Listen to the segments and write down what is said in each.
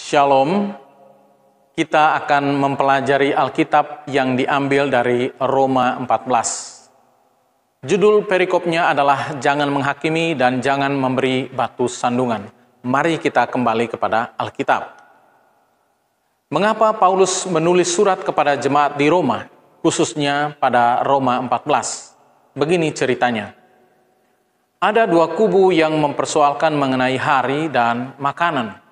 Shalom, kita akan mempelajari Alkitab yang diambil dari Roma 14. Judul perikopnya adalah Jangan Menghakimi dan Jangan Memberi Batu Sandungan. Mari kita kembali kepada Alkitab. Mengapa Paulus menulis surat kepada jemaat di Roma, khususnya pada Roma 14? Begini ceritanya. Ada dua kubu yang mempersoalkan mengenai hari dan makanan.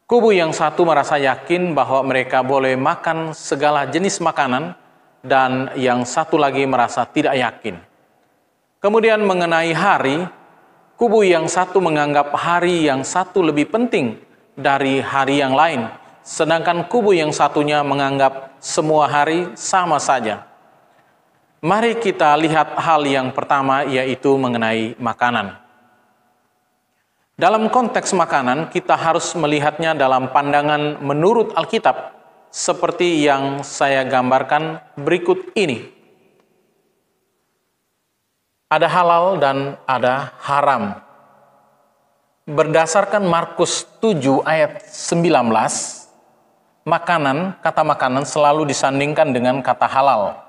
Kubu yang satu merasa yakin bahwa mereka boleh makan segala jenis makanan dan yang satu lagi merasa tidak yakin. Kemudian mengenai hari, kubu yang satu menganggap hari yang satu lebih penting dari hari yang lain, sedangkan kubu yang satunya menganggap semua hari sama saja. Mari kita lihat hal yang pertama, yaitu mengenai makanan. Dalam konteks makanan, kita harus melihatnya dalam pandangan menurut Alkitab, seperti yang saya gambarkan berikut ini. Ada halal dan ada haram. Berdasarkan Markus 7 ayat 19, kata makanan selalu disandingkan dengan kata halal.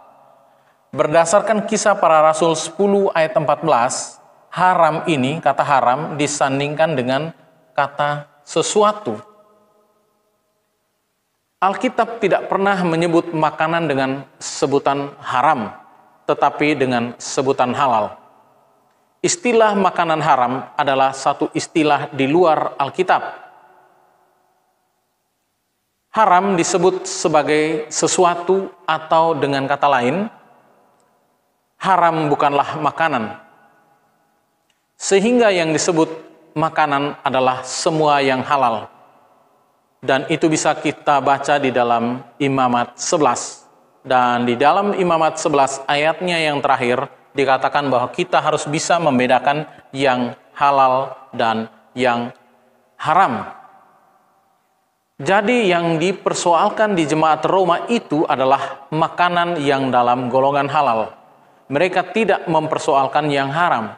Berdasarkan Kisah Para Rasul 10 ayat 14, haram ini, kata haram, disandingkan dengan kata sesuatu. Alkitab tidak pernah menyebut makanan dengan sebutan haram, tetapi dengan sebutan halal. Istilah makanan haram adalah satu istilah di luar Alkitab. Haram disebut sebagai sesuatu, atau dengan kata lain, haram bukanlah makanan. Sehingga yang disebut makanan adalah semua yang halal. Dan itu bisa kita baca di dalam Imamat 11. Dan di dalam Imamat 11 ayatnya yang terakhir dikatakan bahwa kita harus bisa membedakan yang halal dan yang haram. Jadi yang dipersoalkan di jemaat Roma itu adalah makanan yang dalam golongan halal. Mereka tidak mempersoalkan yang haram.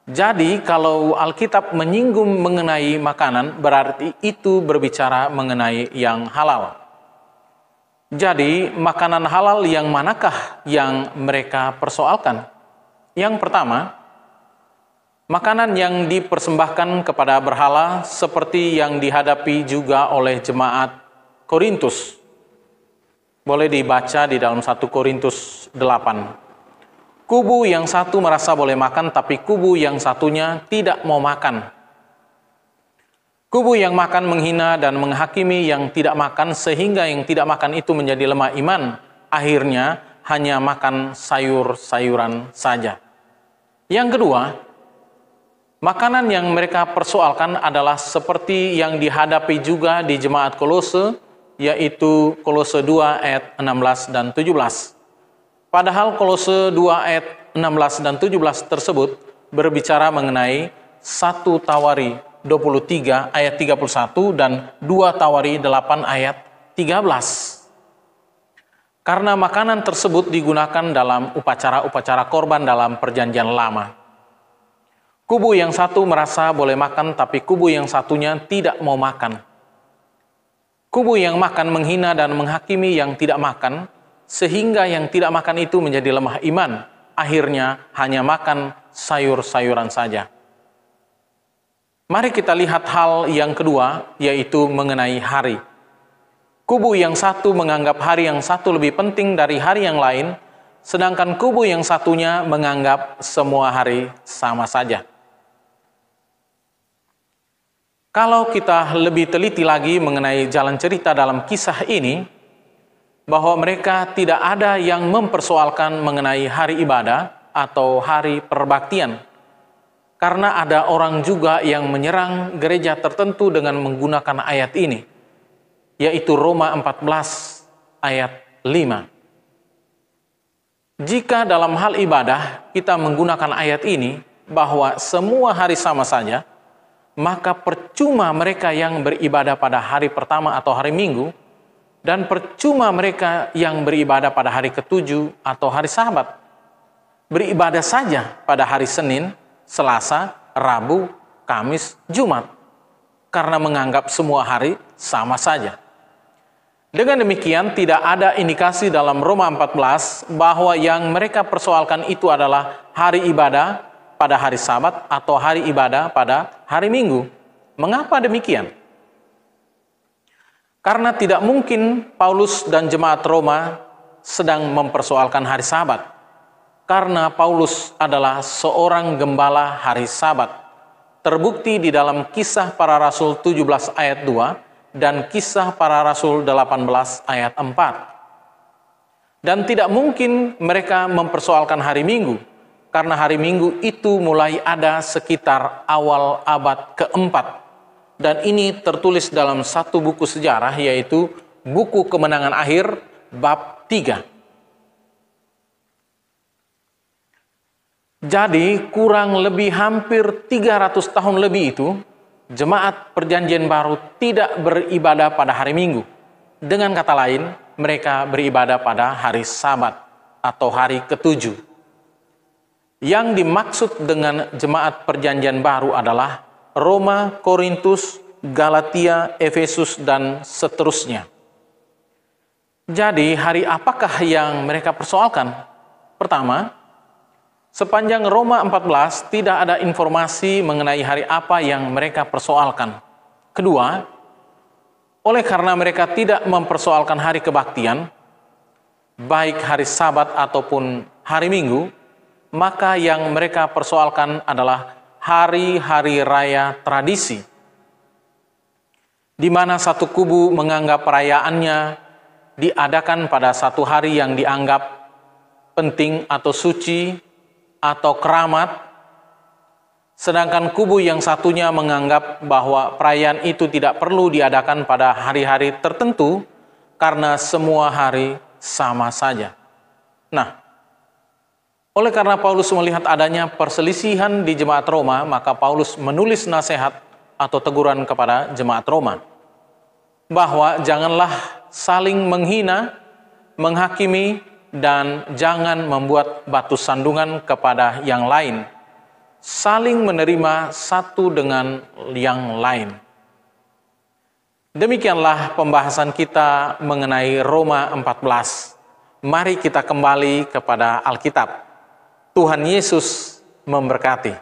Jadi kalau Alkitab menyinggung mengenai makanan, berarti itu berbicara mengenai yang halal. Jadi makanan halal yang manakah yang mereka persoalkan? Yang pertama, makanan yang dipersembahkan kepada berhala seperti yang dihadapi juga oleh jemaat Korintus. Boleh dibaca di dalam 1 Korintus 8. Kubu yang satu merasa boleh makan, tapi kubu yang satunya tidak mau makan. Kubu yang makan menghina dan menghakimi yang tidak makan, sehingga yang tidak makan itu menjadi lemah iman. Akhirnya hanya makan sayur-sayuran saja. Yang kedua, makanan yang mereka persoalkan adalah seperti yang dihadapi juga di jemaat Kolose, yaitu Kolose 2 ayat 16 dan 17. Padahal Kolose 2 ayat 16 dan 17 tersebut berbicara mengenai 1 Tawari 23 ayat 31 dan 2 Tawari 8 ayat 13. Karena makanan tersebut digunakan dalam upacara-upacara korban dalam perjanjian lama. Kubu yang satu merasa boleh makan, tapi kubu yang satunya tidak mau makan. Kubu yang makan menghina dan menghakimi yang tidak makan, sehingga yang tidak makan itu menjadi lemah iman, akhirnya hanya makan sayur-sayuran saja. Mari kita lihat hal yang kedua, yaitu mengenai hari. Kubu yang satu menganggap hari yang satu lebih penting dari hari yang lain, sedangkan kubu yang satunya menganggap semua hari sama saja. Kalau kita lebih teliti lagi mengenai jalan cerita dalam kisah ini, bahwa mereka tidak ada yang mempersoalkan mengenai hari ibadah atau hari perbaktian. Karena ada orang juga yang menyerang gereja tertentu dengan menggunakan ayat ini, yaitu Roma 14 ayat 5. Jika dalam hal ibadah kita menggunakan ayat ini, bahwa semua hari sama saja, maka percuma mereka yang beribadah pada hari pertama atau hari Minggu, dan percuma mereka yang beribadah pada hari ketujuh atau hari Sabat. Beribadah saja pada hari Senin, Selasa, Rabu, Kamis, Jumat. karena menganggap semua hari sama saja. Dengan demikian, tidak ada indikasi dalam Roma 14 bahwa yang mereka persoalkan itu adalah hari ibadah pada hari Sabat atau hari ibadah pada hari Minggu. Mengapa demikian? Karena tidak mungkin Paulus dan jemaat Roma sedang mempersoalkan hari Sabat. Karena Paulus adalah seorang gembala hari Sabat. Terbukti di dalam Kisah Para Rasul 17 ayat 2 dan Kisah Para Rasul 18 ayat 4. Dan tidak mungkin mereka mempersoalkan hari Minggu, karena hari Minggu itu mulai ada sekitar awal abad keempat. Dan ini tertulis dalam satu buku sejarah, yaitu Buku Kemenangan Akhir bab 3. Jadi kurang lebih hampir 300 tahun lebih itu, jemaat Perjanjian Baru tidak beribadah pada hari Minggu. Dengan kata lain, mereka beribadah pada hari Sabat atau hari ketujuh. Yang dimaksud dengan jemaat Perjanjian Baru adalah Roma, Korintus, Galatia, Efesus, dan seterusnya. Jadi, hari apakah yang mereka persoalkan? Pertama, sepanjang Roma 14 tidak ada informasi mengenai hari apa yang mereka persoalkan. Kedua, oleh karena mereka tidak mempersoalkan hari kebaktian, baik hari Sabat ataupun hari Minggu, maka yang mereka persoalkan adalah hari-hari raya tradisi, di mana satu kubu menganggap perayaannya diadakan pada satu hari yang dianggap penting atau suci atau keramat, sedangkan kubu yang satunya menganggap bahwa perayaan itu tidak perlu diadakan pada hari-hari tertentu karena semua hari sama saja. Nah, oleh karena Paulus melihat adanya perselisihan di jemaat Roma, maka Paulus menulis nasihat atau teguran kepada jemaat Roma bahwa janganlah saling menghina, menghakimi, dan jangan membuat batu sandungan kepada yang lain, saling menerima satu dengan yang lain. Demikianlah pembahasan kita mengenai Roma 14. Mari kita kembali kepada Alkitab. Tuhan Yesus memberkati.